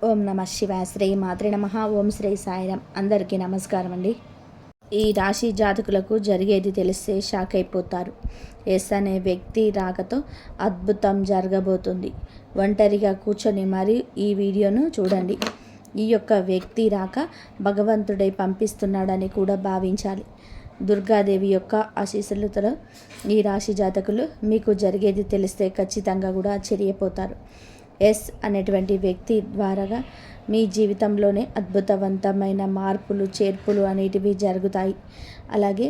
ఓం నమ శివాయ. శ్రీ మాత్రే నమః. ఓం శ్రీ సాయిరాం. అందరికీ నమస్కారం అండి. ఈ రాశి జాతకులకు జరిగేది తెలిస్తే షాక్ అయిపోతారు. ఎస్ అనే వ్యక్తి రాకతో అద్భుతం జరగబోతుంది. ఒంటరిగా కూర్చొని మరి ఈ వీడియోను చూడండి. ఈ యొక్క వ్యక్తి రాక భగవంతుడై పంపిస్తున్నాడని కూడా భావించాలి. దుర్గాదేవి యొక్క ఆశీస్సులతో ఈ రాశి జాతకులు మీకు జరిగేది తెలిస్తే ఖచ్చితంగా కూడా ఆశ్చర్యపోతారు. ఎస్ అనేటువంటి వ్యక్తి ద్వారాగా మీ జీవితంలోనే అద్భుతవంతమైన మార్పులు చేర్పులు అనేటివి జరుగుతాయి. అలాగే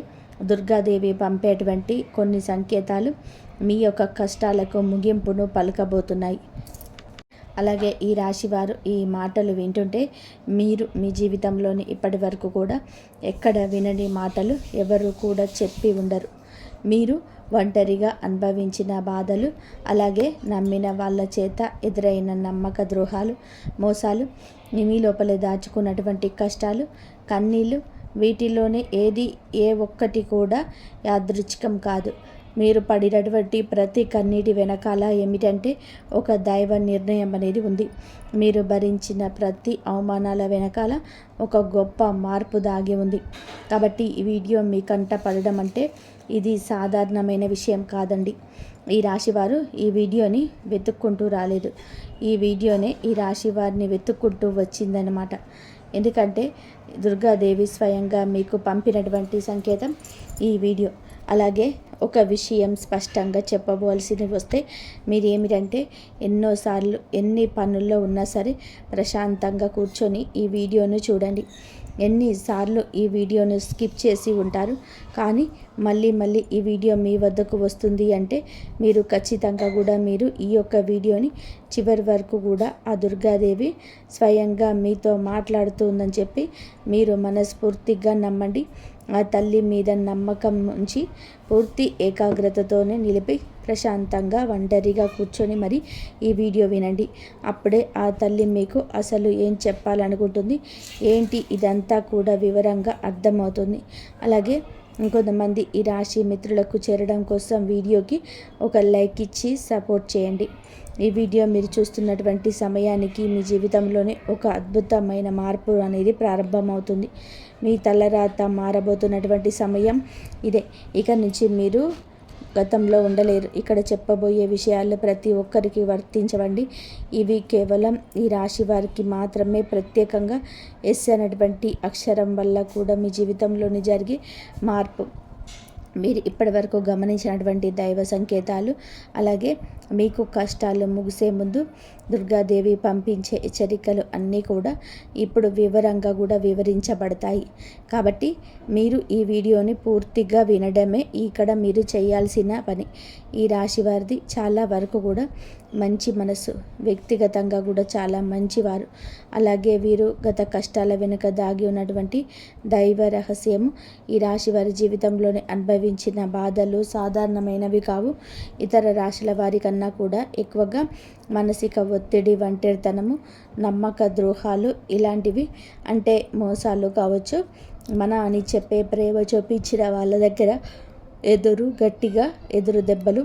దుర్గాదేవి పంపేటువంటి కొన్ని సంకేతాలు మీ యొక్క కష్టాలకు ముగింపును పలకబోతున్నాయి. అలాగే ఈ రాశివారు ఈ మాటలు వింటుంటే మీరు మీ జీవితంలోని ఇప్పటి వరకు కూడా ఎక్కడ వినని మాటలు ఎవరు కూడా చెప్పి ఉండరు. మీరు ఒంటరిగా అనుభవించిన బాధలు, అలాగే నమ్మిన వాళ్ళ చేత ఎదురైన నమ్మక ద్రోహాలు, మోసాలు, మీ లోపలే దాచుకున్నటువంటి కష్టాలు, కన్నీళ్ళు, వీటిలోనే ఏ ఒక్కటి కూడా యాదృచ్ఛికం కాదు. మీరు పడినటువంటి ప్రతి కన్నీటి వెనకాల ఏమిటంటే ఒక దైవ నిర్ణయం అనేది ఉంది. మీరు భరించిన ప్రతి అవమానాల వెనకాల ఒక గొప్ప మార్పు దాగి ఉంది. కాబట్టి ఈ వీడియో మీ కంట పడడం అంటే ఇది సాధారణమైన విషయం కాదండి. ఈ రాశివారు ఈ వీడియోని వెతుక్కుంటూ రాలేదు. ఈ వీడియోనే ఈ రాశి వారిని వెతుక్కుంటూ వచ్చిందనమాట. ఎందుకంటే దుర్గాదేవి స్వయంగా మీకు పంపినటువంటి సంకేతం ఈ వీడియో. అలాగే ఒక విషయం స్పష్టంగా చెప్పవలసి వస్తే మీరు ఏమిటంటే ఎన్నోసార్లు ఎన్ని పనుల్లో ఉన్నా సరే ప్రశాంతంగా కూర్చొని ఈ వీడియోను చూడండి. ఎన్నిసార్లు ఈ వీడియోను స్కిప్ చేసి ఉంటారు, కానీ మళ్ళీ ఈ వీడియో మీ వద్దకు వస్తుంది అంటే మీరు ఖచ్చితంగా కూడా మీరు ఈ యొక్క వీడియోని చివరి వరకు కూడా ఆ దుర్గాదేవి స్వయంగా మీతో మాట్లాడుతుందని చెప్పి మీరు మనస్ఫూర్తిగా నమ్మండి. ఆ తల్లి మీద నమ్మకం ఉంచి పూర్తి ఏకాగ్రతతోనే నిలిపి ప్రశాంతంగా ఒంటరిగా కూర్చొని మరి ఈ వీడియో వినండి. అప్పుడే ఆ తల్లి మీకు అసలు ఏం చెప్పాలనుకుంటుంది ఏంటి ఇదంతా కూడా వివరంగా అర్థమవుతుంది. అలాగే ఇంకొంతమంది ఈ రాశి మిత్రులకు చేరడం కోసం వీడియోకి ఒక లైక్ ఇచ్చి సపోర్ట్ చేయండి. ఈ వీడియో మీరు చూస్తున్నటువంటి సమయానికి మీ జీవితంలోనే ఒక అద్భుతమైన మార్పు అనేది ప్రారంభమవుతుంది. మీ తలరాత మారబోతున్నటువంటి సమయం ఇదే. ఇక నుంచి మీరు గతంలో ఉండలేరు. ఇక్కడ చెప్పబోయే విషయాలు ప్రతి ఒక్కరికి వర్తించవండి. ఇవి కేవలం ఈ రాశి వారికి మాత్రమే ప్రత్యేకంగా ఎస్ అనేటువంటి అక్షరం వల్ల కూడా మీ జీవితంలోని జరిగే మార్పు, మీరు ఇప్పటివరకు గమనించినటువంటి దైవ సంకేతాలు, అలాగే మీకు కష్టాలు ముగిసే ముందు దుర్గాదేవి పంపించే హెచ్చరికలు అన్నీ కూడా ఇప్పుడు వివరంగా కూడా వివరించబడతాయి. కాబట్టి మీరు ఈ వీడియోని పూర్తిగా వినడమే ఇక్కడ మీరు చేయాల్సిన పని. ఈ రాశి వారిది చాలా వరకు కూడా మంచి మనసు, వ్యక్తిగతంగా కూడా చాలా మంచివారు. అలాగే వీరు గత కష్టాల వెనుక దాగి ఉన్నటువంటి దైవ రహస్యము, ఈ రాశి వారి జీవితంలోనే అనుభవించిన బాధలు సాధారణమైనవి కావు. ఇతర రాశుల వారి కన్నా కూడా ఎక్కువగా మానసిక ఒత్తిడి, ఒంటరితనము, నమ్మక ద్రోహాలు ఇలాంటివి, అంటే మోసాలు కావచ్చు, మన అని చెప్పే ప్రేమ చూపించిన వాళ్ళ దగ్గర గట్టిగా ఎదురు దెబ్బలు,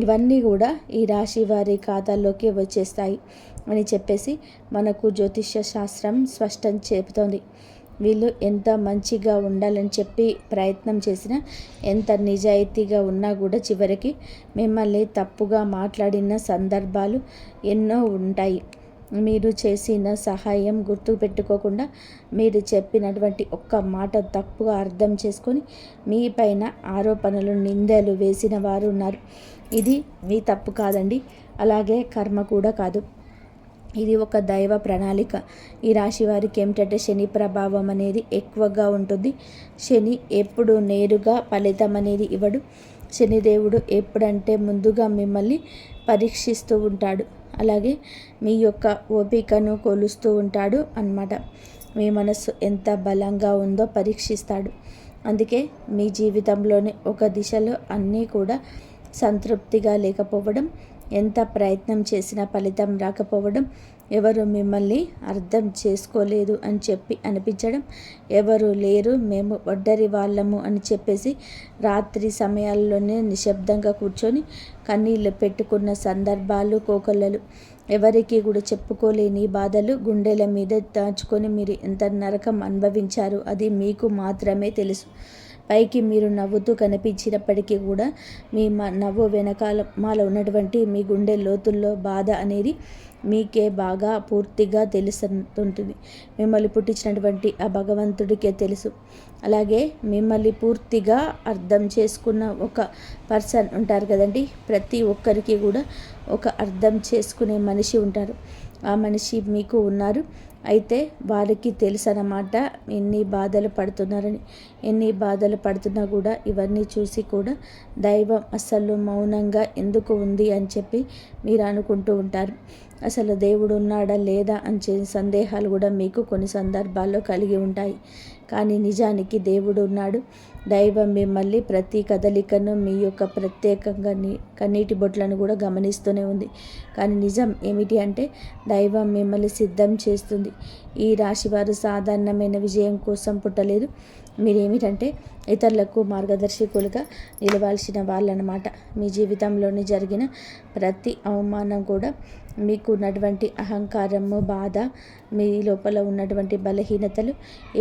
ఇవన్నీ కూడా ఈ రాశి వారి ఖాతాల్లోకి వచ్చేస్తాయి అని చెప్పేసి మనకు జ్యోతిష్య శాస్త్రం స్పష్టం చెబుతోంది. వీళ్ళు ఎంత మంచిగా ఉండాలని చెప్పి ప్రయత్నం చేసినా, ఎంత నిజాయితీగా ఉన్నా కూడా చివరికి మిమ్మల్ని తప్పుగా మాట్లాడిన సందర్భాలు ఎన్నో ఉంటాయి. మీరు చేసిన సహాయం గుర్తు పెట్టుకోకుండా మీరు చెప్పినటువంటి ఒక్క మాట తప్పుగా అర్థం చేసుకొని మీ పైన ఆరోపణలు, నిందలు వేసిన వారు ఉన్నారు. ఇది మీ తప్పు కాదండి, అలాగే కర్మ కూడా కాదు. ఇది ఒక దైవ ప్రణాళిక. ఈ రాశి వారికి ఏమిటంటే శని ప్రభావం అనేది ఎక్కువగా ఉంటుంది. శని ఎప్పుడు నేరుగా ఫలితం అనేది ఇవ్వడు. శనిదేవుడు ఎప్పుడంటే ముందుగా మిమ్మల్ని పరీక్షిస్తూ ఉంటాడు. అలాగే మీ యొక్క ఓపికను కొలుస్తూ ఉంటాడు అన్నమాట. మీ మనస్సు ఎంత బలంగా ఉందో పరీక్షిస్తాడు. అందుకే మీ జీవితంలోని ఒక దిశలో అన్నీ కూడా సంతృప్తిగా లేకపోవడం, ఎంత ప్రయత్నం చేసినా ఫలితం రాకపోవడం, ఎవరు మిమ్మల్ని అర్థం చేసుకోలేదు అని చెప్పి అనిపించడం, ఎవరు లేరు మేము ఒడ్డరి వాళ్ళము అని చెప్పేసి రాత్రి సమయాల్లోనే నిశ్శబ్దంగా కూర్చొని కన్నీళ్ళు పెట్టుకున్న సందర్భాలు కోకొల్లలు. ఎవరికి కూడా చెప్పుకోలేని బాధలు గుండెల మీద దాచుకొని మీరు ఎంత నరకం అనుభవించారు అది మీకు మాత్రమే తెలుసు. పైకి మీరు నవ్వుతూ కనిపించినప్పటికీ కూడా మీ నవ్వు వెనకాల మాలో ఉన్నటువంటి మీ గుండె లోతుల్లో బాధ అనేది మీకే బాగా పూర్తిగా తెలుస్తుంటుంది. మిమ్మల్ని పుట్టించినటువంటి ఆ భగవంతుడికే తెలుసు. అలాగే మిమ్మల్ని పూర్తిగా అర్థం చేసుకున్న ఒక పర్సన్ ఉంటారు కదండి. ప్రతి ఒక్కరికి కూడా ఒక అర్థం చేసుకునే మనిషి ఉంటారు. ఆ మనిషి మీకు ఉన్నారు. అయితే వారికి తెలుసు అన్నమాట ఎన్ని బాధలు పడుతున్నారని. ఎన్ని బాధలు పడుతున్నా కూడా ఇవన్నీ చూసి కూడా దైవం అసలు మౌనంగా ఎందుకు ఉంది అని చెప్పి మీరు అనుకుంటూ ఉంటారు. అసలు దేవుడు ఉన్నాడా లేదా అని సందేహాలు కూడా మీకు కొన్ని సందర్భాల్లో కలిగి ఉంటాయి. కానీ నిజానికి దేవుడు ఉన్నాడు. దైవం మిమ్మల్ని ప్రతి కదలికను మీ యొక్క ప్రత్యేకంగా కన్నీటి బొట్లను కూడా గమనిస్తూనే ఉంది. కానీ నిజం ఏమిటి అంటే దైవం మిమ్మల్ని సిద్ధం చేస్తుంది. ఈ రాశివారు సాధారణమైన విజయం కోసం పుట్టలేదు. మీరేమిటంటే ఇతరులకు మార్గదర్శకులుగా నిలవాల్సిన వాళ్ళనమాట. మీ జీవితంలోని జరిగిన ప్రతి అవమానం కూడా మీకు ఉన్నటువంటి అహంకారము, బాధ, మీ లోపల ఉన్నటువంటి బలహీనతలు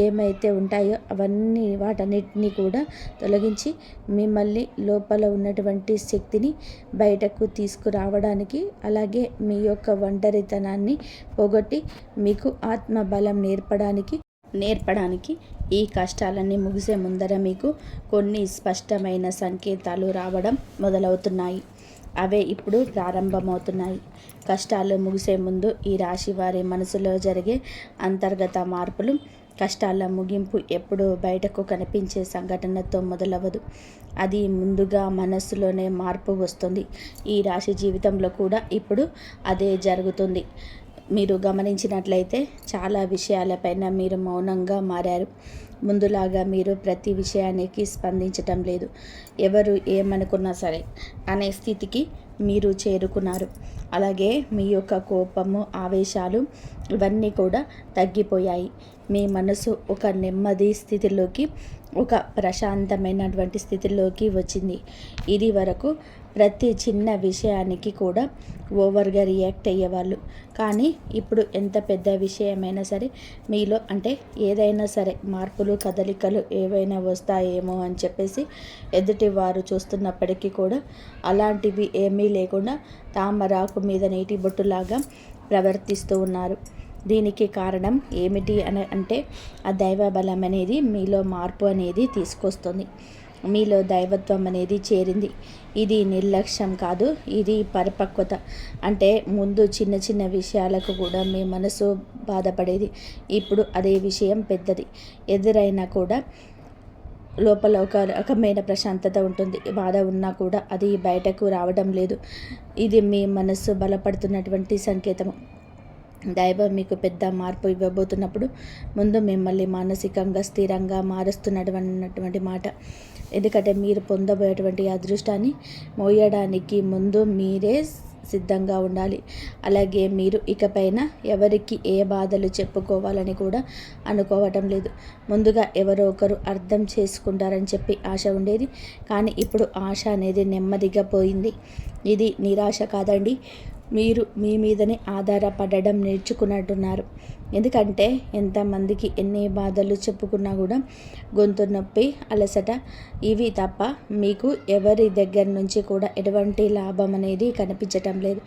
ఏమైతే ఉంటాయో అవన్నీ వాటన్నిటినీ కూడా తొలగించి మిమ్మల్ని లోపల ఉన్నటువంటి శక్తిని బయటకు తీసుకురావడానికి, అలాగే మీ యొక్క ఒంటరితనాన్ని పోగొట్టి మీకు ఆత్మబలం నేర్పడానికి ఈ కష్టాలన్నీ ముగిసే ముందర మీకు కొన్ని స్పష్టమైన సంకేతాలు రావడం మొదలవుతున్నాయి. అవే ఇప్పుడు ప్రారంభమవుతున్నాయి. కష్టాలు ముగిసే ముందు ఈ రాశి వారి మనసులో జరిగే అంతర్గత మార్పులు, కష్టాల ముగింపు ఎప్పుడూ బయటకు కనిపించే సంఘటనతో మొదలవ్వదు. అది ముందుగా మనస్సులోనే మార్పు వస్తుంది. ఈ రాశి జీవితంలో కూడా ఇప్పుడు అదే జరుగుతుంది. మీరు గమనించినట్లయితే చాలా విషయాలపైన మీరు మౌనంగా మారారు. ముందులాగా మీరు ప్రతి విషయానికి స్పందించటం లేదు. ఎవరు ఏమనుకున్నా సరే అనే స్థితికి మీరు చేరుకున్నారు. అలాగే మీ యొక్క కోపము, ఆవేశాలు ఇవన్నీ కూడా తగ్గిపోయాయి. మీ మనసు ఒక నెమ్మది స్థితిలోకి, ఒక ప్రశాంతమైనటువంటి స్థితిలోకి వచ్చింది. ఇది వరకు ప్రతి చిన్న విషయానికి కూడా ఓవర్గా రియాక్ట్ అయ్యేవాళ్ళు. కానీ ఇప్పుడు ఎంత పెద్ద విషయమైనా సరే మీలో అంటే ఏదైనా సరే మార్పులు, కదలికలు ఏవైనా వస్తాయేమో అని చెప్పేసి ఎదుటి వారు చూస్తున్నప్పటికీ కూడా అలాంటివి ఏమీ లేకుండా తామరాకు మీద నీటి బొట్టులాగా ప్రవర్తిస్తూ ఉన్నారు. దీనికి కారణం ఏమిటి అంటే ఆ దైవ బలం అనేది మీలో మార్పు అనేది తీసుకొస్తుంది. మీలో దైవత్వం అనేది చేరింది. ఇది నిర్లక్ష్యం కాదు, ఇది పరిపక్వత. అంటే ముందు చిన్న చిన్న విషయాలకు కూడా మీ మనసు బాధపడేది. ఇప్పుడు అదే విషయం పెద్దది ఎదురైనా కూడా లోపల ఒక రకమైన ప్రశాంతత ఉంటుంది. బాధ ఉన్నా కూడా అది బయటకు రావడం లేదు. ఇది మీ మనసు బలపడుతున్నటువంటి సంకేతము. దైవం మీకు పెద్ద మార్పు ఇవ్వబోతున్నప్పుడు ముందు మిమ్మల్ని మానసికంగా స్థిరంగా మారుస్తున్నటువంటి మాట. ఎందుకంటే మీరు పొందబోయేటువంటి అదృష్టాన్ని మోయడానికి ముందు మీరే సిద్ధంగా ఉండాలి. అలాగే మీరు ఇకపైన ఎవరికి ఏ బాధలు చెప్పుకోవాలని కూడా అనుకోవటం లేదు. ముందుగా ఎవరో ఒకరు అర్థం చేసుకుంటారని చెప్పి ఆశ ఉండేది. కానీ ఇప్పుడు ఆశ అనేది నెమ్మదిగా పోయింది. ఇది నిరాశ కాదండి, మీరు మీ మీదనే ఆధారపడడం నేర్చుకున్నట్టున్నారు. ఎందుకంటే ఎంతమందికి ఎన్ని బాధలు చెప్పుకున్నా కూడా గొంతు నొప్పి, అలసట ఇవి తప్ప మీకు ఎవరి దగ్గర నుంచి కూడా ఎటువంటి లాభం అనేది కనిపించటం లేదు.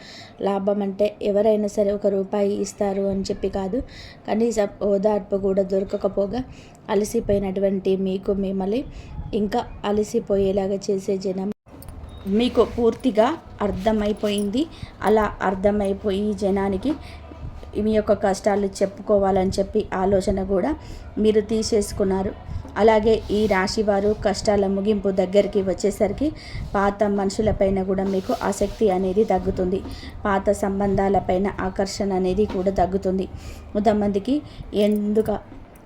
లాభం అంటే ఎవరైనా సరే ₹1 ఇస్తారు అని చెప్పి కాదు, కనీసం ఓదార్పు కూడా దొరకకపోగా అలసిపోయినటువంటి మీకు మిమ్మల్ని ఇంకా అలసిపోయేలాగా చేసే జనం మీకు పూర్తిగా అర్థమైపోయింది. అలా అర్థమైపోయి జనానికి మీ యొక్క కష్టాలు చెప్పుకోవాలని చెప్పి ఆలోచన కూడా మీరు తీసేసుకున్నారు. అలాగే ఈ రాశి వారు కష్టాల ముగింపు దగ్గరికి వచ్చేసరికి పాత మనుషులపైన కూడా మీకు ఆసక్తి అనేది తగ్గుతుంది. పాత సంబంధాలపైన ఆకర్షణ అనేది కూడా తగ్గుతుంది.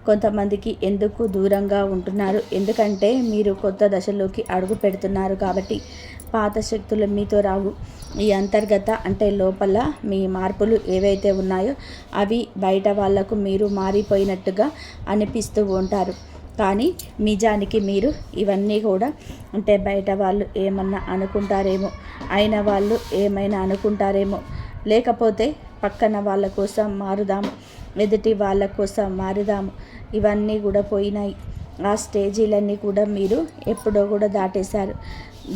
కొంతమందికి ఎందుకు దూరంగా ఉంటున్నారు? ఎందుకంటే మీరు కొత్త దశలోకి అడుగు పెడుతున్నారు కాబట్టి. పాత శక్తులు మీతో రావు. ఈ అంతర్గత అంటే లోపల మీ మార్పులు ఏవైతే ఉన్నాయో అవి బయట వాళ్లకు మీరు మారిపోయినట్టుగా అనిపిస్తూ ఉంటారు. కానీ నిజానికి మీరు ఇవన్నీ కూడా అంటే బయట వాళ్ళు ఏమన్నా అనుకుంటారేమో, అయిన వాళ్ళు ఏమైనా అనుకుంటారేమో, లేకపోతే పక్కన వాళ్ళ కోసం మారుదాము, ఎదుటి వాళ్ళ కోసం మారుదాము, ఇవన్నీ కూడా పోయినాయి. ఆ స్టేజీలన్నీ కూడా మీరు ఎప్పుడో కూడా దాటేశారు.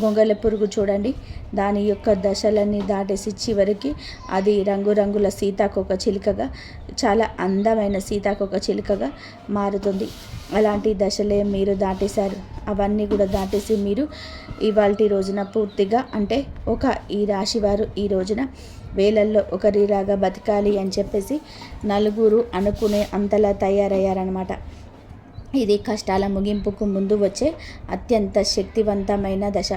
గొంగళి పురుగు చూడండి, దాని యొక్క దశలన్నీ దాటేసి చివరికి అది రంగురంగుల సీతాకోక చిలుకగా, చాలా అందమైన సీతాకోక చిలుకగా మారుతుంది. అలాంటి దశలే మీరు దాటేశారు. అవన్నీ కూడా దాటేసి మీరు ఇవాల్టి రోజున పూర్తిగా అంటే ఈ రాశివారు ఈ రోజున వేలల్లో ఒకరిలాగా బతకాలి అని చెప్పేసి నలుగురు అనుకునే అంతలా తయారయ్యారనమాట. ఇది కష్టాల ముగింపుకు ముందు వచ్చే అత్యంత శక్తివంతమైన దశ.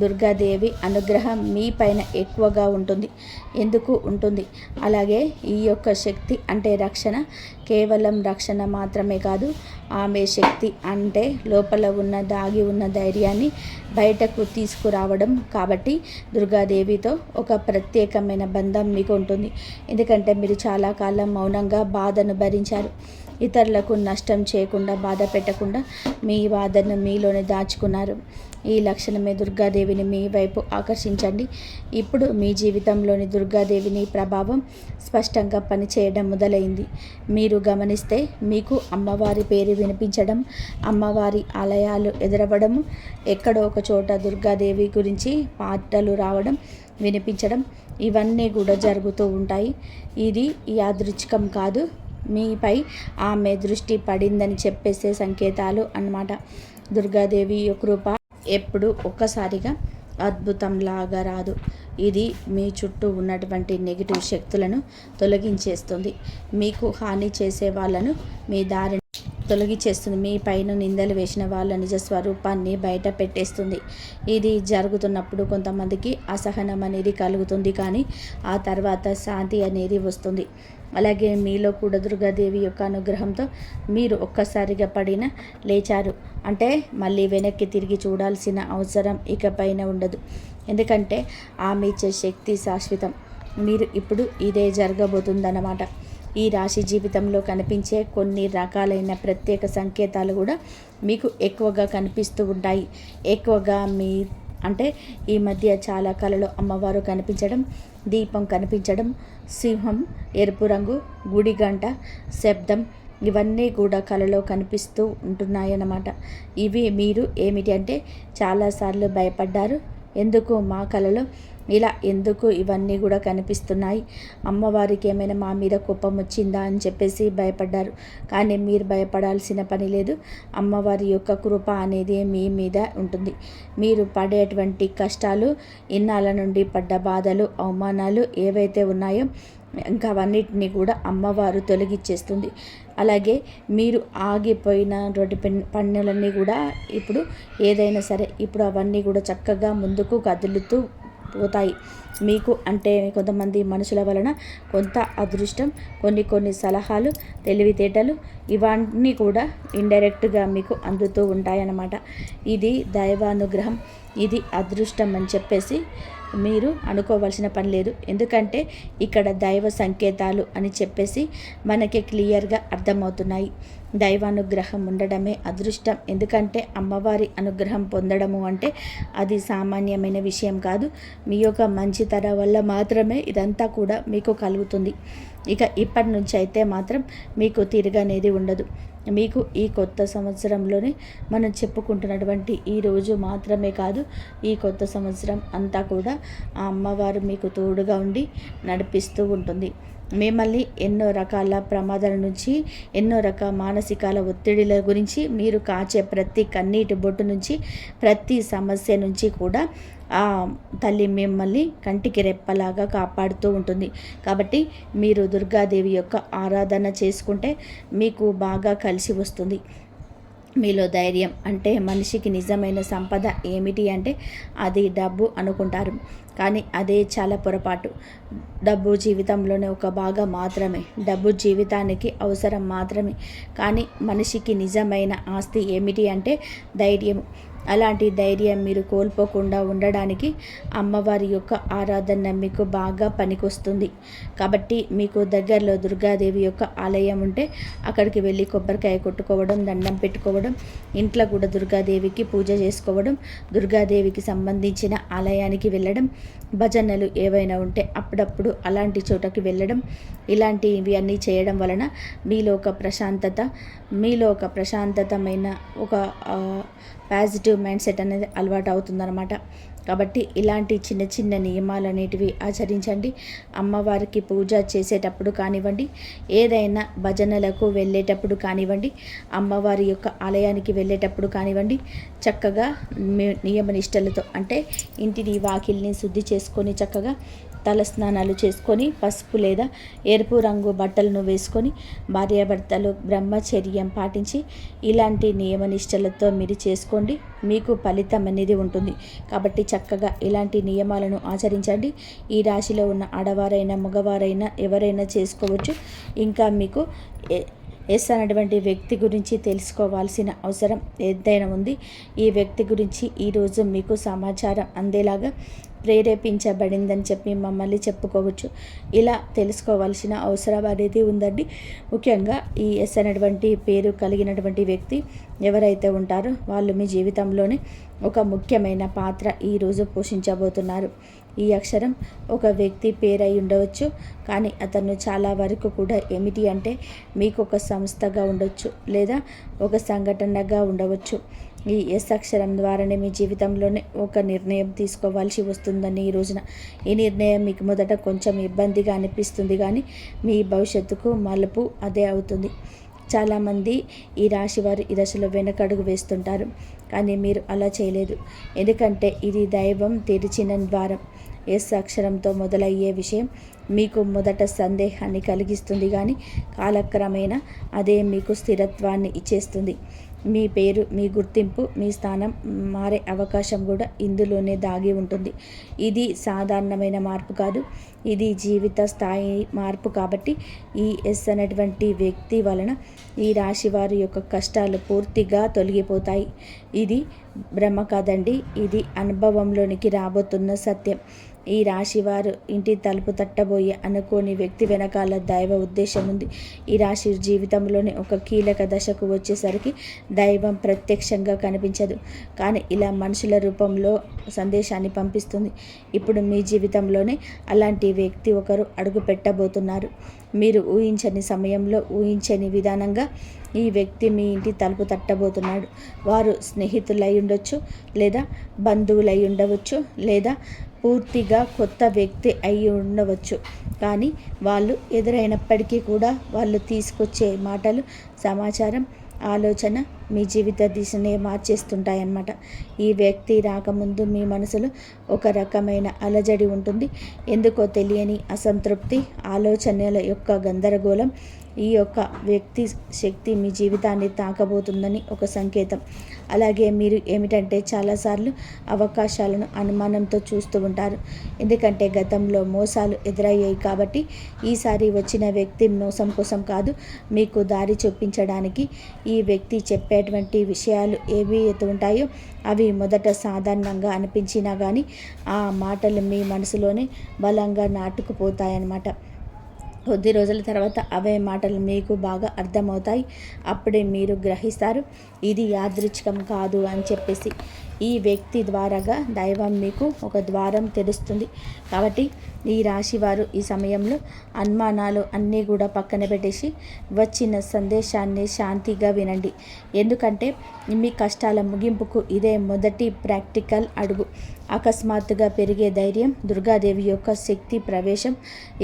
దుర్గాదేవి అనుగ్రహం మీ పైన ఎక్కువగా ఉంటుంది. ఎందుకు ఉంటుంది? అలాగే ఈ యొక్క శక్తి అంటే రక్షణ కేవలం రక్షణ మాత్రమే కాదు, ఆమె శక్తి అంటే లోపల ఉన్న దాగి ఉన్న ధైర్యాన్ని బయటకు తీసుకురావడం. కాబట్టి దుర్గాదేవితో ఒక ప్రత్యేకమైన బంధం మీకు ఉంటుంది. ఎందుకంటే మీరు చాలా కాలం మౌనంగా బాధను భరించారు. ఇతరులకు నష్టం చేయకుండా, బాధ పెట్టకుండా మీ బాధను మీలోనే దాచుకున్నారు. ఈ లక్షణమే దుర్గాదేవిని మీ వైపు ఆకర్షించండి. ఇప్పుడు మీ జీవితంలోని దుర్గాదేవిని ప్రభావం స్పష్టంగా పనిచేయడం మొదలైంది. మీరు గమనిస్తే మీకు అమ్మవారి పేరు వినిపించడం, అమ్మవారి ఆలయాలు ఎదురవ్వడము, ఎక్కడో ఒక చోట దుర్గాదేవి గురించి పాటలు రావడం, వినిపించడం, ఇవన్నీ కూడా జరుగుతూ ఉంటాయి. ఇది యాదృచ్ఛికం కాదు, మీపై ఆమె దృష్టి పడిందని చెప్పేసే సంకేతాలు అన్నమాట. దుర్గాదేవి కృప ఎప్పుడు ఒక్కసారిగా అద్భుతంలాగా రాదు. ఇది మీ చుట్టూ ఉన్నటువంటి నెగిటివ్ శక్తులను తొలగించేస్తుంది. మీకు హాని చేసే వాళ్ళను మీ దారి తొలగించేస్తుంది. మీ పైన నిందలు వేసిన వాళ్ళ నిజ స్వరూపాన్ని బయట పెట్టేస్తుంది. ఇది జరుగుతున్నప్పుడు కొంతమందికి అసహనం అనేది కలుగుతుంది, కానీ ఆ తర్వాత శాంతి అనేది వస్తుంది. అలాగే మీలో కూడా దుర్గాదేవి యొక్క అనుగ్రహంతో మీరు ఒక్కసారిగా పడిన లేచారు అంటే మళ్ళీ వెనక్కి తిరిగి చూడాల్సిన అవసరం ఇకపైన ఉండదు. ఎందుకంటే ఆమె ఇచ్చే శక్తి శాశ్వతం. మీరు ఇప్పుడు ఇదే జరగబోతుందన్నమాట. ఈ రాశి జీవితంలో కనిపించే కొన్ని రకాలైన ప్రత్యేక సంకేతాలు కూడా మీకు ఎక్కువగా కనిపిస్తూ ఉంటాయి. ఎక్కువగా అంటే ఈ మధ్య చాలా కళలో అమ్మవారు కనిపించడం, దీపం కనిపించడం, సింహం, ఎరుపు రంగు, గుడి గంట శబ్దం, ఇవన్నీ కూడా కళలో కనిపిస్తూ ఉంటున్నాయన్నమాట. ఇవి మీరు ఏమిటి అంటే చాలాసార్లు భయపడ్డారు. ఎందుకు మా కళలో ఇలా ఎందుకు ఇవన్నీ కూడా కనిపిస్తున్నాయి, అమ్మవారికి ఏమైనా మా మీద కోపం వచ్చిందా అని చెప్పేసి భయపడ్డారు. కానీ మీరు భయపడాల్సిన పని లేదు. అమ్మవారి యొక్క కృప అనేది మీ మీద ఉంటుంది. మీరు పడేటువంటి కష్టాలు, ఇన్నాళ్ళ నుండి పడ్డ బాధలు, అవమానాలు ఏవైతే ఉన్నాయో ఇంకా అవన్నిటినీ కూడా అమ్మవారు తొలగించేస్తుంది. అలాగే మీరు ఆగిపోయిన పనులన్నీ కూడా ఇప్పుడు ఏదైనా సరే ఇప్పుడు అవన్నీ కూడా చక్కగా ముందుకు కదులుతూ పోతాయి. మీకు అంటే కొంతమంది మనుషుల వలన కొంత అదృష్టం, కొన్ని సలహాలు, తెలివితేటలు, ఇవన్నీ కూడా ఇండైరెక్ట్గా మీకు అందుతూ ఉంటాయన్నమాట. ఇది దైవానుగ్రహం, ఇది అదృష్టం అని చెప్పేసి మీరు అనుకోవాల్సిన పని లేదు. ఎందుకంటే ఇక్కడ దైవ సంకేతాలు అని చెప్పేసి మనకి క్లియర్గా అర్థమవుతున్నాయి. దైవానుగ్రహం ఉండడమే అదృష్టం. ఎందుకంటే అమ్మవారి అనుగ్రహం పొందడము అంటే అది సామాన్యమైన విషయం కాదు. మీ యొక్క మంచితన వల్ల మాత్రమే ఇదంతా కూడా మీకు కలుగుతుంది. ఇక ఇప్పటి నుంచి అయితే మాత్రం మీకు తిరగనేది ఉండదు. మీకు ఈ కొత్త సంవత్సరంలోనే మనం చెప్పుకుంటున్నటువంటి ఈ రోజు మాత్రమే కాదు, ఈ కొత్త సంవత్సరం అంతా కూడా ఆ అమ్మవారు మీకు తోడుగా ఉండి నడిపిస్తూ ఉంటుంది. మిమ్మల్ని ఎన్నో రకాల ప్రమాదాల నుంచి, ఎన్నో రకాల మానసికాల ఒత్తిడిల గురించి, మీరు కాచే ప్రతి కన్నీటి బొట్టు నుంచి, ప్రతి సమస్య నుంచి కూడా ఆ తల్లి మిమ్మల్ని కంటికి రెప్పలాగా కాపాడుతూ ఉంటుంది. కాబట్టి మీరు దుర్గాదేవి యొక్క ఆరాధన చేసుకుంటే మీకు బాగా కలిసి వస్తుంది. మీలో ధైర్యం అంటే మనిషికి నిజమైన సంపద ఏమిటి అంటే అది డబ్బు అనుకుంటారు. కానీ అదే చాలా పొరపాటు. డబ్బు జీవితంలోనే ఒక భాగం మాత్రమే, డబ్బు జీవితానికి అవసరం మాత్రమే. కానీ మనిషికి నిజమైన ఆస్తి ఏమిటి అంటే ధైర్యం. అలాంటి ధైర్యం మీరు కోల్పోకుండా ఉండడానికి అమ్మవారి యొక్క ఆరాధన మీకు బాగా పనికొస్తుంది. కాబట్టి మీకు దగ్గరలో దుర్గాదేవి యొక్క ఆలయం ఉంటే అక్కడికి వెళ్ళి కొబ్బరికాయ కొట్టుకోవడం, దండం పెట్టుకోవడం, ఇంట్లో కూడా దుర్గాదేవికి పూజ చేసుకోవడం, దుర్గాదేవికి సంబంధించిన ఆలయానికి వెళ్ళడం, భజనలు ఏవైనా ఉంటే అప్పుడప్పుడు అలాంటి చోటకి వెళ్ళడం, ఇలాంటివి అన్నీ చేయడం వలన మీలో ఒక ప్రశాంతతమైన ఒక పాజిటివ్ మైండ్ సెట్ అనేది అలవాటు అవుతుందన్నమాట. కాబట్టి ఇలాంటి చిన్న చిన్న నియమాలు అనేటివి ఆచరించండి. అమ్మవారికి పూజ చేసేటప్పుడు కానివ్వండి, ఏదైనా భజనలకు వెళ్ళేటప్పుడు కానివ్వండి, అమ్మవారి యొక్క ఆలయానికి వెళ్ళేటప్పుడు కానివ్వండి, చక్కగా నియమనిష్టలతో అంటే ఇంటిని వాకిల్ని శుద్ధి చేసుకొని చక్కగా తల స్నానాలు చేసుకొని పసుపు లేదా ఎరుపు రంగు బట్టలను వేసుకొని భార్యాభర్తలు బ్రహ్మచర్యం పాటించి ఇలాంటి నియమనిష్టలతో మీరు చేసుకోండి. మీకు ఫలితం అనేది ఉంటుంది. కాబట్టి చక్కగా ఇలాంటి నియమాలను ఆచరించండి. ఈ రాశిలో ఉన్న ఆడవారైనా మగవారైనా ఎవరైనా చేసుకోవచ్చు. ఇంకా మీకు ఎస్ అన్నటువంటి వ్యక్తి గురించి తెలుసుకోవాల్సిన అవసరం ఎంతైనా ఉంది. ఈ వ్యక్తి గురించి ఈరోజు మీకు సమాచారం అందేలాగా ప్రేరేపించబడిందని చెప్పి మమ్మల్ని చెప్పుకోవచ్చు. ఇలా తెలుసుకోవాల్సిన అవసరం అనేది ఉందండి. ముఖ్యంగా ఈ ఎస్ అనేటువంటి పేరు కలిగినటువంటి వ్యక్తి ఎవరైతే ఉంటారో వాళ్ళు మీ జీవితంలోనే ఒక ముఖ్యమైన పాత్ర ఈరోజు పోషించబోతున్నారు. ఈ అక్షరం ఒక వ్యక్తి పేరై ఉండవచ్చు, కానీ అతను చాలా వరకు కూడా ఏమిటి అంటే మీకు ఒక సంస్థగా ఉండొచ్చు లేదా ఒక సంఘటనగా ఉండవచ్చు. ఈ ఎస్ అక్షరం ద్వారానే మీ జీవితంలోనే ఒక నిర్ణయం తీసుకోవాల్సి వస్తుందని ఈ రోజున. ఈ నిర్ణయం మీకు మొదట కొంచెం ఇబ్బందిగా అనిపిస్తుంది, కానీ మీ భవిష్యత్తుకు మలుపు అదే అవుతుంది. చాలామంది ఈ రాశి వారు ఈ దశలో వెనకడుగు వేస్తుంటారు, కానీ మీరు అలా చేయలేదు. ఎందుకంటే ఇది దైవం తెరిచిన ద్వారం. ఎస్ అక్షరంతో మొదలయ్యే విషయం మీకు మొదట సందేహాన్ని కలిగిస్తుంది, కానీ కాలక్రమేణా అదే మీకు స్థిరత్వాన్ని ఇచ్చేస్తుంది. మీ పేరు, మీ గుర్తింపు, మీ స్థానం మారే అవకాశం కూడా ఇందులోనే దాగి ఉంటుంది. ఇది సాధారణమైన మార్పు కాదు, ఇది జీవిత స్థాయి మార్పు. కాబట్టి ఈ ఎస్ అనేటువంటి వ్యక్తి వలన ఈ రాశి వారి యొక్క కష్టాలు పూర్తిగా తొలగిపోతాయి. ఇది భ్రమ కాదండి, ఇది అనుభవంలోనికి రాబోతున్న సత్యం. ఈ రాశివారు ఇంటి తలుపు తట్టబోయే అనుకోని వ్యక్తి వెనకాల దైవ ఉద్దేశం ఉంది. ఈ రాశి జీవితంలోనే ఒక కీలక దశకు వచ్చేసరికి దైవం ప్రత్యక్షంగా కనిపించదు, కానీ ఇలా మనుషుల రూపంలో సందేశాన్ని పంపిస్తుంది. ఇప్పుడు మీ జీవితంలోనే అలాంటి వ్యక్తి ఒకరు అడుగు పెట్టబోతున్నారు. మీరు ఊహించని సమయంలో, ఊహించని విధానంగా ఈ వ్యక్తి మీ ఇంటి తలుపు తట్టబోతున్నాడు. వారు స్నేహితులై ఉండొచ్చు, లేదా బంధువులై ఉండవచ్చు, లేదా పూర్తిగా కొత్త వ్యక్తి అయి ఉండవచ్చు. కానీ వాళ్ళు ఎదురైనప్పటికీ కూడా వాళ్ళు తీసుకొచ్చే మాటలు, సమాచారం, ఆలోచన మీ జీవిత దిశనే మార్చేస్తుంటాయన్నమాట. ఈ వ్యక్తి రాకముందు మీ మనసులో ఒక రకమైన అలజడి ఉంటుంది. ఎందుకో తెలియని అసంతృప్తి, ఆలోచనల యొక్క గందరగోళం. ఈ యొక్క వ్యక్తి శక్తి మీ జీవితాన్ని తాకబోతుందని ఒక సంకేతం. అలాగే మీరు ఏమిటంటే చాలాసార్లు అవకాశాలను అనుమానంతో చూస్తూ ఉంటారు. ఎందుకంటే గతంలో మోసాలు ఎదురయ్యాయి. కాబట్టి ఈసారి వచ్చిన వ్యక్తి మోసం కోసం కాదు, మీకు దారి చూపించడానికి. ఈ వ్యక్తి చెప్పేటువంటి విషయాలు ఏవి ఉంటాయో అవి మొదట సాధారణంగా అనిపించినా కానీ ఆ మాటలు మీ మనసులోనే బలంగా నాటుకుపోతాయన్నమాట. కొద్ది రోజుల తర్వాత అవే మాటలు మీకు బాగా అర్థమవుతాయి. అప్పుడే మీరు గ్రహిస్తారు ఇది యాదృచ్ఛికం కాదు అని చెప్పేసి. ఈ వ్యక్తి ద్వారాగా దైవం మీకు ఒక ద్వారం తెరుస్తుంది. కాబట్టి ఈ రాశి వారు ఈ సమయంలో అనుమానాలు అన్నీ కూడా పక్కన పెట్టేసి వచ్చిన సందేశాన్ని శాంతిగా వినండి. ఎందుకంటే మీ కష్టాల ముగింపుకు ఇదే మొదటి ప్రాక్టికల్ అడుగు. అకస్మాత్తుగా పెరిగే ధైర్యం, దుర్గాదేవి యొక్క శక్తి ప్రవేశం,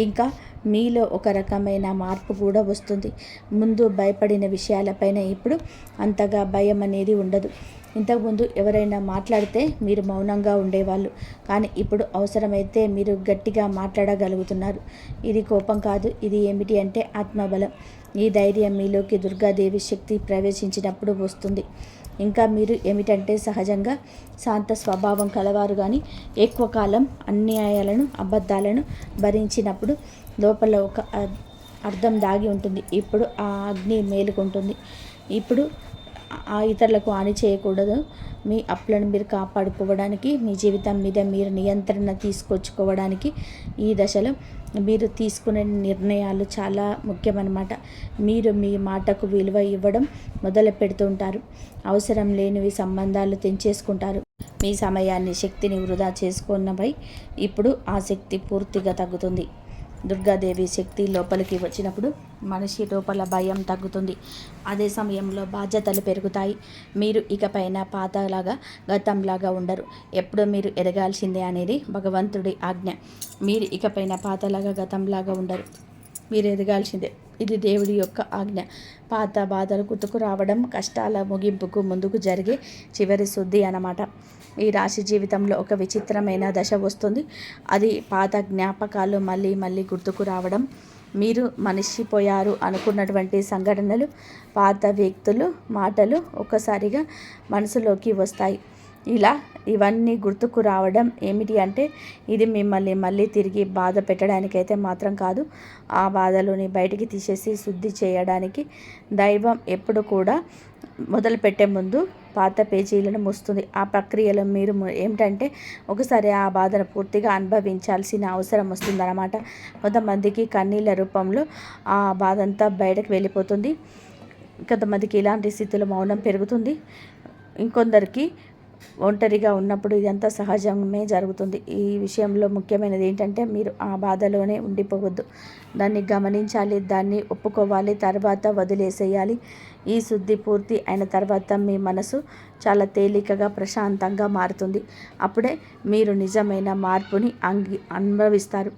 ఇంకా మీలో ఒక రకమైన మార్పు కూడా వస్తుంది. ముందు భయపడిన విషయాలపైన ఇప్పుడు అంతగా భయం అనేది ఉండదు. ఇంతకుముందు ఎవరైనా మాట్లాడితే మీరు మౌనంగా ఉండేవాళ్ళు, కానీ ఇప్పుడు అవసరమైతే మీరు గట్టిగా మాట్లాడగలుగుతున్నారు. ఇది కోపం కాదు, ఇది ఏమిటి అంటే ఆత్మబలం. ఈ ధైర్యం మీలోకి దుర్గాదేవి శక్తి ప్రవేశించినప్పుడు వస్తుంది. ఇంకా మీరు ఏమిటంటే సహజంగా శాంత స్వభావం కలవారు, కానీ ఎక్కువ కాలం అన్యాయాలను అబద్ధాలను భరించినప్పుడు లోపల ఒక అర్థం దాగి ఉంటుంది. ఇప్పుడు ఆ అగ్ని మేలుకుంటుంది. ఇప్పుడు ఆ ఇతరులకు హాని చేయకూడదు. మీ అప్పులను మీరు కాపాడుకోవడానికి, మీ జీవితం మీద మీరు నియంత్రణ తీసుకొచ్చుకోవడానికి ఈ దశలో మీరు తీసుకునే నిర్ణయాలు చాలా ముఖ్యమన్నమాట. మీరు మీ మాటకు విలువ ఇవ్వడం మొదలు పెడుతుంటారు. అవసరం లేనివి సంబంధాలు తెంచేసుకుంటారు. మీ సమయాన్ని, శక్తిని వృధా చేసుకున్నపై ఇప్పుడు ఆ శక్తి పూర్తిగా తగ్గుతుంది. దుర్గాదేవి శక్తి లోపలికి వచ్చినప్పుడు మనిషి లోపల భయం తగ్గుతుంది. అదే సమయంలో బాధ్యతలు పెరుగుతాయి. మీరు ఇకపైన పాతలాగా గతంలాగా ఉండరు. ఎప్పుడు మీరు ఎదగాల్సిందే అనేది భగవంతుడి ఆజ్ఞ. మీరు ఇకపైన పాతలాగా గతంలాగా ఉండరు, మీరు ఎదగాల్సిందే. ఇది దేవుడి యొక్క ఆజ్ఞ. పాత బాధలు గుర్తుకు రావడం కష్టాల ముగింపుకు ముందుకు జరిగే చివరి శుద్ధి అన్నమాట. ఈ రాశి జీవితంలో ఒక విచిత్రమైన దశ వస్తుంది. అది పాత జ్ఞాపకాలు మళ్ళీ మళ్ళీ గుర్తుకు రావడం. మీరు మనిషిపోయారు అనుకున్నటువంటి సంఘటనలు, పాత వ్యక్తులు, మాటలు ఒక్కసారిగా మనసులోకి వస్తాయి. ఇవన్నీ గుర్తుకు రావడం ఏమిటి అంటే ఇది మిమ్మల్ని మళ్ళీ తిరిగి బాధ పెట్టడానికైతే మాత్రం కాదు. ఆ బాధలోని బయటికి తీసేసి శుద్ధి చేయడానికి. దైవం ఎప్పుడు కూడా మొదలుపెట్టే ముందు పాత పేజీలను మూస్తుంది. ఆ ప్రక్రియలో మీరు ఏమిటంటే ఒకసారి ఆ బాధను పూర్తిగా అనుభవించాల్సిన అవసరం వస్తుందన్నమాట. కొంతమందికి కన్నీళ్ళ రూపంలో ఆ బాధ అంతా బయటకు వెళ్ళిపోతుంది. కొంతమందికి ఇలాంటి స్థితిలో మౌనం పెరుగుతుంది. ఇంకొందరికి ఒంటరిగా ఉన్నప్పుడు ఇదంతా సహజమే జరుగుతుంది. ఈ విషయంలో ముఖ్యమైనది ఏంటంటే మీరు ఆ బాధలోనే ఉండిపోవద్దు. దాన్ని గమనించాలి, దాన్ని ఒప్పుకోవాలి, తర్వాత వదిలేసేయాలి. ఈ శుద్ధి పూర్తి అయిన తర్వాత మీ మనసు చాలా తేలికగా, ప్రశాంతంగా మారుతుంది. అప్పుడే మీరు నిజమైన మార్పుని అనుభవిస్తారు.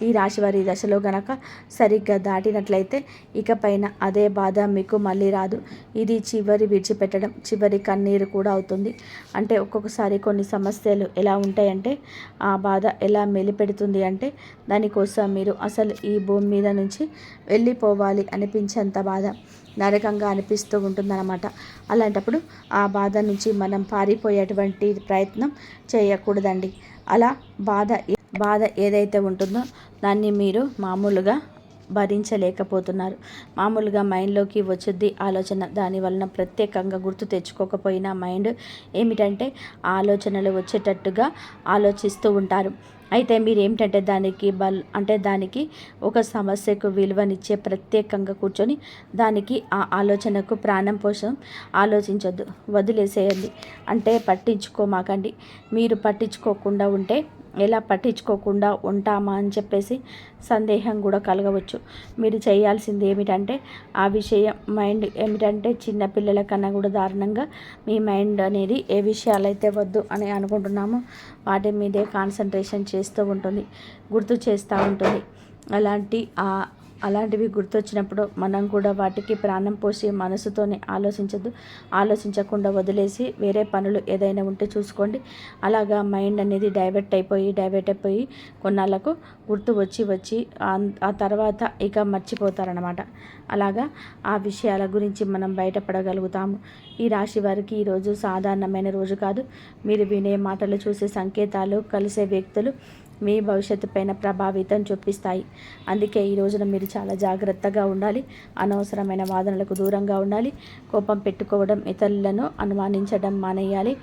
ఈ రాశివారి దశలో గనక సరిగ్గా దాటినట్లయితే ఇకపైన అదే బాధ మీకు మళ్ళీ రాదు. ఇది చివరి విడిచిపెట్టడం, చివరి కన్నీరు కూడా అవుతుంది. అంటే ఒక్కొక్కసారి కొన్ని సమస్యలు ఎలా ఉంటాయంటే ఆ బాధ ఎలా మెలిపెడుతుంది అంటే దానికోసం మీరు అసలు ఈ భూమి మీద నుంచి వెళ్ళిపోవాలి అనిపించేంత బాధ, నరకంగా అనిపిస్తూ ఉంటుందన్నమాట. అలాంటప్పుడు ఆ బాధ నుంచి మనం పారిపోయేటువంటి ప్రయత్నం చేయకూడదండి. అలా బాధ ఏదైతే ఉంటుందో దాన్ని మీరు మామూలుగా భరించలేకపోతున్నారు. మామూలుగా మైండ్లోకి వచ్చుద్ది ఆలోచన. దానివలన ప్రత్యేకంగా గుర్తు తెచ్చుకోకపోయినా మైండ్ ఏమిటంటే ఆలోచనలు వచ్చేటట్టుగా ఆలోచిస్తూ ఉంటారు. అయితే మీరు ఏమిటంటే దానికి ఒక సమస్యకు విలువనిచ్చే ప్రత్యేకంగా కూర్చొని దానికి ఆ ఆలోచనకు ప్రాణం కోసం ఆలోచించొద్దు, వదిలేసేయండి. అంటే పట్టించుకోమాకండి. మీరు పట్టించుకోకుండా ఉంటే ఎలా పట్టించుకోకుండా ఉంటామా అని చెప్పేసి సందేహం కూడా కలగవచ్చు. మీరు చేయాల్సింది ఏమిటంటే ఆ విషయం మైండ్ ఏమిటంటే చిన్నపిల్లల కన్నా కూడా దారుణంగా మీ మైండ్ అనేది ఏ విషయాలైతే వద్దు అని అనుకుంటున్నామో వాటి మీదే కాన్సన్ట్రేషన్ చేస్తూ ఉంటుంది, గుర్తు చేస్తూ ఉంటుంది. అలాంటివి గుర్తొచ్చినప్పుడు మనం కూడా వాటికి ప్రాణం పోసి మనసుతోనే ఆలోచించకుండా వదిలేసి వేరే పనులు ఏదైనా ఉంటే చూసుకోండి. అలాగా మైండ్ అనేది డైవర్ట్ అయిపోయి కొన్నాళ్ళకు గుర్తు వచ్చి ఆ తర్వాత ఇక మర్చిపోతారనమాట. అలాగా ఆ విషయాల గురించి మనం బయటపడగలుగుతాము. ఈ రాశి వారికి ఈరోజు సాధారణమైన రోజు కాదు. మీరు వినే మాటలు, చూసే సంకేతాలు, కలిసే వ్యక్తులు మీ భవిష్యత్తు పైన ప్రభావితం చూపిస్తాయి. అందుకే ఈ రోజున మీరు చాలా జాగ్రత్తగా ఉండాలి. అనవసరమైన వాదనలకు దూరంగా ఉండాలి. కోపం పెట్టుకోవడం, ఇతరులను అనుమానించడం మానేయాలి.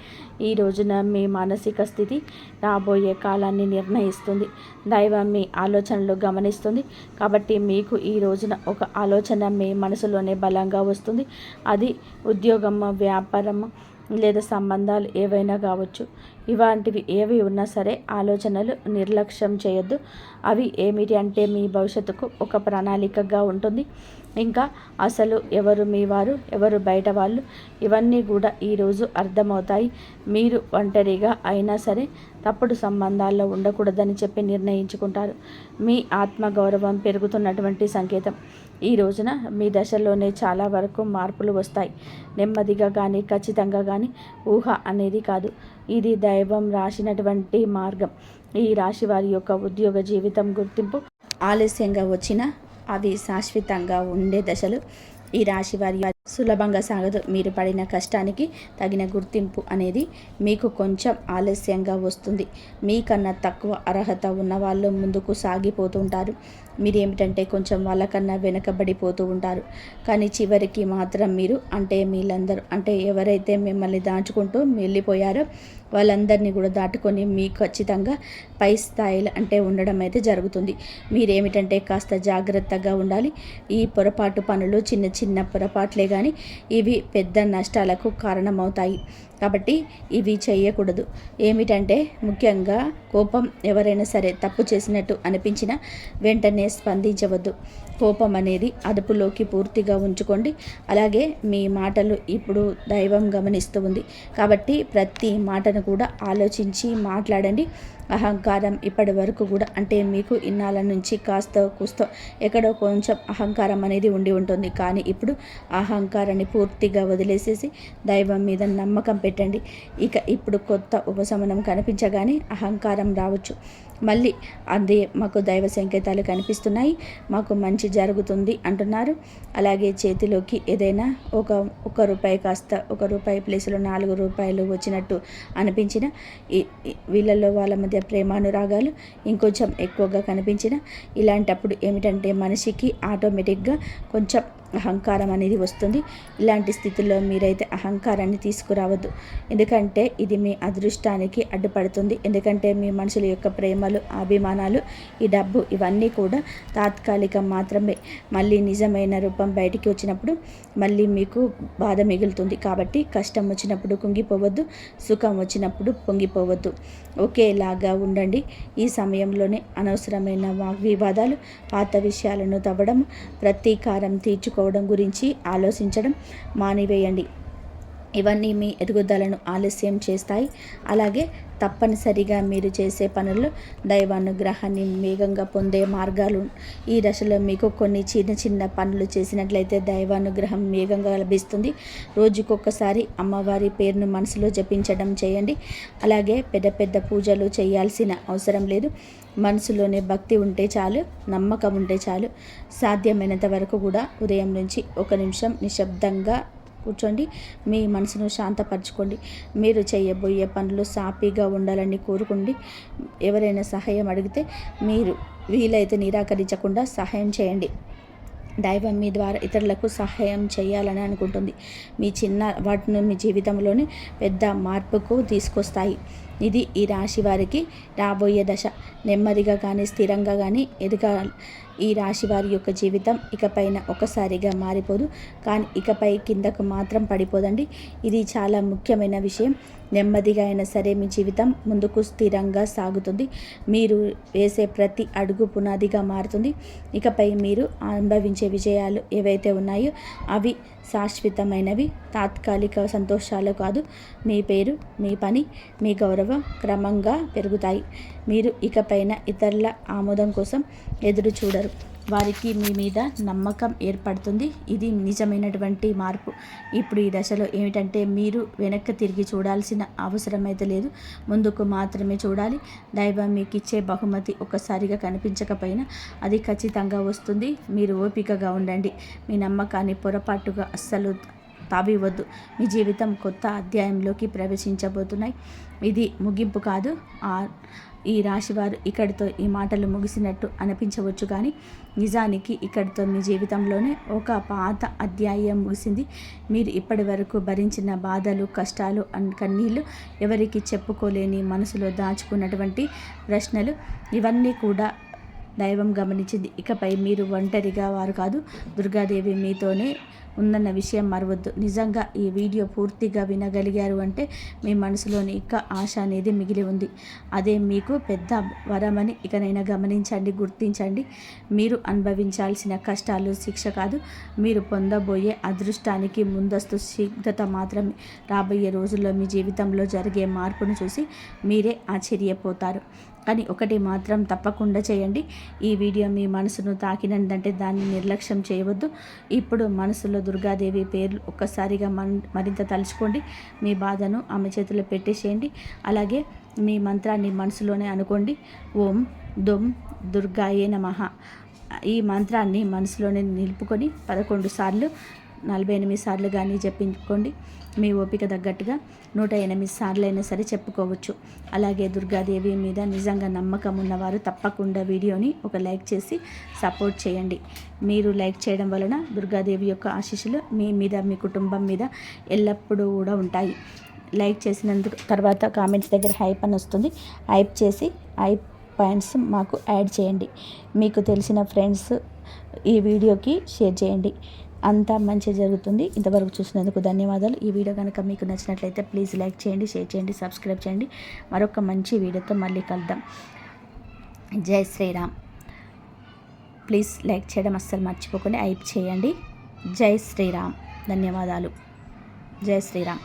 ఈ రోజున మీ మానసిక స్థితి రాబోయే కాలాన్ని నిర్ణయిస్తుంది. దైవం మీ ఆలోచనలు గమనిస్తుంది. కాబట్టి మీకు ఈ రోజున ఒక ఆలోచన మీ మనసులోనే బలంగా వస్తుంది. అది ఉద్యోగం, వ్యాపారం లేదా సంబంధాలు ఏవైనా కావచ్చు. ఇలాంటివి ఏవి ఉన్నా సరే ఆలోచనలు నిర్లక్ష్యం చేయొద్దు. అవి ఏమిటి అంటే మీ భవిష్యత్తుకు ఒక ప్రణాళికగా ఉంటుంది. ఇంకా అసలు ఎవరు మీ వారు, ఎవరు బయట వాళ్ళు, ఇవన్నీ కూడా ఈరోజు అర్థమవుతాయి. మీరు ఒంటరిగా అయినా సరే తప్పుడు సంబంధాల్లో ఉండకూడదని చెప్పి నిర్ణయించుకుంటారు. మీ ఆత్మగౌరవం పెరుగుతున్నటువంటి సంకేతం. ఈ రోజున మీ దశలోనే చాలా వరకు మార్పులు వస్తాయి. నెమ్మదిగా కానీ ఖచ్చితంగా కానీ ఊహ అనేది కాదు, ఇది దైవం రాసినటువంటి మార్గం. ఈ రాశి వారి యొక్క ఉద్యోగ జీవితం గుర్తింపు ఆలస్యంగా వచ్చినా అవి శాశ్వతంగా ఉండే దశలు. ఈ రాశి వారి సులభంగా సాగదు. మీరు పడిన కష్టానికి తగిన గుర్తింపు అనేది మీకు కొంచెం ఆలస్యంగా వస్తుంది. మీకన్నా తక్కువ అర్హత ఉన్న వాళ్ళు ముందుకు సాగిపోతుంటారు. మీరేమిటంటే కొంచెం వాళ్ళకన్నా వెనకబడిపోతూ ఉంటారు. కానీ చివరికి మాత్రం మీరు వీళ్ళందరూ ఎవరైతే మిమ్మల్ని దాచుకుంటూ వెళ్ళిపోయారో వాళ్ళందరినీ కూడా దాటుకొని మీకు ఖచ్చితంగా పై స్థాయిలో ఉండడం అయితే జరుగుతుంది. మీరేమిటంటే కాస్త జాగ్రత్తగా ఉండాలి. ఈ పొరపాటు పనులు చిన్న చిన్న పొరపాట్లే కానీ ఇవి పెద్ద నష్టాలకు కారణమవుతాయి. కాబట్టి ఇవి చేయకూడదు. ఏమిటంటే ముఖ్యంగా కోపం, ఎవరైనా సరే తప్పు చేసినట్టు అనిపించినా వెంటనే స్పందించవద్దు. కోపం అనేది అదుపులోకి పూర్తిగా ఉంచుకోండి. అలాగే మీ మాటలు ఇప్పుడు దైవం గమనిస్తూ ఉంది కాబట్టి ప్రతి మాటను కూడా ఆలోచించి మాట్లాడండి. అహంకారం ఇప్పటి వరకు కూడా మీకు ఇన్నాళ్ళ నుంచి కాస్త కూస్తో ఎక్కడో కొంచెం అహంకారం అనేది ఉండి ఉంటుంది. కానీ ఇప్పుడు అహంకారాన్ని పూర్తిగా వదిలేసేసి దైవం మీద నమ్మకం పెట్టండి. ఇప్పుడు కొత్త ఉపశమనం కనిపించగానే అహంకారం రావచ్చు. మళ్ళీ అదే మాకు దైవ సంకేతాలు కనిపిస్తున్నాయి, మాకు మంచి జరుగుతుంది అంటున్నారు. అలాగే చేతిలోకి ఏదైనా ఒక రూపాయి కాస్త రూపాయి ప్లేస్లో 4 రూపాయలు వచ్చినట్టు అనిపించిన వీళ్ళల్లో వాళ్ళ మధ్య ప్రేమానురాగాలు ఇంకొంచెం ఎక్కువగా కనిపించిన ఇలాంటప్పుడు ఏమిటంటే మనిషికి ఆటోమేటిక్గా కొంచెం అహంకారం అనేది వస్తుంది. ఇలాంటి స్థితిలో మీరైతే అహంకారాన్ని తీసుకురావద్దు. ఎందుకంటే ఇది మీ అదృష్టానికి అడ్డుపడుతుంది. ఎందుకంటే మీ మనుషుల యొక్క ప్రేమలు, అభిమానాలు, ఈ డబ్బు ఇవన్నీ కూడా తాత్కాలికం మాత్రమే. మళ్ళీ నిజమైన రూపం బయటికి వచ్చినప్పుడు మళ్ళీ మీకు బాధ మిగులుతుంది. కాబట్టి కష్టం వచ్చినప్పుడు కుంగిపోవద్దు, సుఖం వచ్చినప్పుడు పొంగిపోవద్దు. ఒకేలాగా ఉండండి. ఈ సమయంలోనే అనవసరమైన వాగ్వివాదాలు, పాత విషయాలను తవ్వడం, ప్రతీకారం తీర్చుకోవడం గురించి ఆలోచించడం మానివేయండి. ఇవన్నీ మీ ఎదుగుదలను ఆలస్యం చేస్తాయి. అలాగే తప్పనిసరిగా మీరు చేసే పనుల్లో దైవానుగ్రహాన్ని వేగంగా పొందే మార్గాలు. ఈ దశలో మీకు కొన్ని చిన్న చిన్న పనులు చేసినట్లయితే దైవానుగ్రహం వేగంగా లభిస్తుంది. రోజుకొకసారి అమ్మవారి పేరును మనసులో జపించడం చేయండి. అలాగే పెద్ద పెద్ద పూజలు చేయాల్సిన అవసరం లేదు. మనసులోనే భక్తి ఉంటే చాలు, నమ్మకం ఉంటే చాలు. సాధ్యమైనంత వరకు కూడా ఉదయం నుంచి 1 నిమిషం నిశ్శబ్దంగా కూర్చోండి. మీ మనసును శాంతపరచుకోండి. మీరు చేయబోయే పనులు సాఫీగా ఉండాలని కోరుకోండి. ఎవరైనా సహాయం అడిగితే మీరు వీలైతే నిరాకరించకుండా సహాయం చేయండి. దైవం మీ ద్వారా ఇతరులకు సహాయం చేయాలని అనుకుంటుంది. మీ చిన్న వాటిని మీ జీవితంలోని పెద్ద మార్పుకు తీసుకొస్తాయి. ఇది ఈ రాశి వారికి రాబోయే దశ. నెమ్మదిగా కానీ స్థిరంగా కానీ ఎదగాలి. ఈ రాశి వారి యొక్క జీవితం ఇకపైన ఒకసారిగా మారిపోదు, కానీ ఇకపై కిందకు మాత్రం పడిపోదండి. ఇది చాలా ముఖ్యమైన విషయం. నెమ్మదిగా అయినా సరే మీ జీవితం ముందుకు స్థిరంగా సాగుతుంది. మీరు వేసే ప్రతి అడుగు పునాదిగా మారుతుంది. ఇకపై మీరు అనుభవించే విజయాలు ఏవైతే ఉన్నాయో అవి శాశ్వతమైనవి, తాత్కాలిక సంతోషాలు కాదు. మీ పేరు, మీ పని, మీ గౌరవం క్రమంగా పెరుగుతాయి. మీరు ఇకపైన ఇతరుల ఆమోదం కోసం ఎదురు చూడరు. వారికి మీ మీద నమ్మకం ఏర్పడుతుంది. ఇది నిజమైనటువంటి మార్పు. ఇప్పుడు ఈ దశలో ఏమిటంటే మీరు వెనక్కి తిరిగి చూడాల్సిన అవసరం అయితే లేదు, ముందుకు మాత్రమే చూడాలి. దైవం మీకు ఇచ్చే బహుమతి ఒక్కసారిగా కనిపించకపోయినా అది ఖచ్చితంగా వస్తుంది. మీరు ఓపికగా ఉండండి. మీ నమ్మకాన్ని పొరపాటుగా అస్సలు తావివద్దు. మీ జీవితం కొత్త అధ్యాయంలోకి ప్రవేశించబోతున్నాయి. ఇది ముగింపు కాదు. ఈ రాశివారు ఇక్కడితో ఈ మాటలు ముగిసినట్టు అనిపించవచ్చు, కానీ నిజానికి ఇక్కడితో మీ జీవితంలోనే ఒక పాత అధ్యాయం ముగిసింది. మీరు ఇప్పటి వరకు భరించిన బాధలు, కష్టాలు, కన్నీళ్ళు, ఎవరికి చెప్పుకోలేని మనసులో దాచుకున్నటువంటి ప్రశ్నలు, ఇవన్నీ కూడా దైవం గమనించింది. ఇకపై మీరు ఒంటరిగా వారు కాదు, దుర్గాదేవి మీతోనే ఉందన్న విషయం మరవద్దు. నిజంగా ఈ వీడియో పూర్తిగా వినగలిగారు అంటే మీ మనసులోని ఇక ఆశ అనేది మిగిలి ఉంది. అదే మీకు పెద్ద వరమని ఇకనైనా గమనించండి, గుర్తించండి. మీరు అనుభవించాల్సిన కష్టాలు శిక్ష కాదు, మీరు పొందబోయే అదృష్టానికి ముందస్తు సిద్ధత మాత్రమే. రాబోయే రోజుల్లో మీ జీవితంలో జరిగే మార్పును చూసి మీరే ఆశ్చర్యపోతారు. కానీ ఒకటి మాత్రం తప్పకుండా చేయండి. ఈ వీడియో మీ మనసును తాకినందంటే దాన్ని నిర్లక్ష్యం చేయవద్దు. ఇప్పుడు మనసులో దుర్గాదేవి పేర్లు ఒక్కసారిగా మరింత తలుచుకోండి. మీ బాధను ఆమె చేతిలో పెట్టేసేయండి. అలాగే మీ మంత్రాన్ని మనసులోనే అనుకోండి. ఓం దుమ్ దుర్గాయే నమః. ఈ మంత్రాన్ని మనసులోనే నిలుపుకొని 11 సార్లు 48 సార్లు కానీ చెప్పుకోండి. మీ ఓపిక తగ్గట్టుగా 108 సార్లు అయినా సరే చెప్పుకోవచ్చు. అలాగే దుర్గాదేవి మీద నిజంగా నమ్మకం ఉన్నవారు తప్పకుండా వీడియోని ఒక లైక్ చేసి సపోర్ట్ చేయండి. మీరు లైక్ చేయడం వలన దుర్గాదేవి యొక్క ఆశీస్సులు మీ మీద, మీ కుటుంబం మీద ఎల్లప్పుడూ కూడా ఉంటాయి. లైక్ చేసినందుకు తర్వాత కామెంట్స్ దగ్గర హైప్ అని వస్తుంది. హైప్ చేసి హైప్ పాయింట్స్ మాకు యాడ్ చేయండి. మీకు తెలిసిన ఫ్రెండ్స్ ఈ వీడియోకి షేర్ చేయండి. అంతా మంచి జరుగుతుంది. ఇంతవరకు చూసినందుకు ధన్యవాదాలు. ఈ వీడియో కనుక మీకు నచ్చినట్లయితే ప్లీజ్ లైక్ చేయండి, షేర్ చేయండి, సబ్స్క్రైబ్ చేయండి. మరొక మంచి వీడియోతో మళ్ళీ కలుద్దాం. జై శ్రీరామ్. ప్లీజ్ లైక్ చేయడం అస్సలు మర్చిపోకండి. హైప్ చేయండి. జై శ్రీరామ్. ధన్యవాదాలు. జై శ్రీరామ్.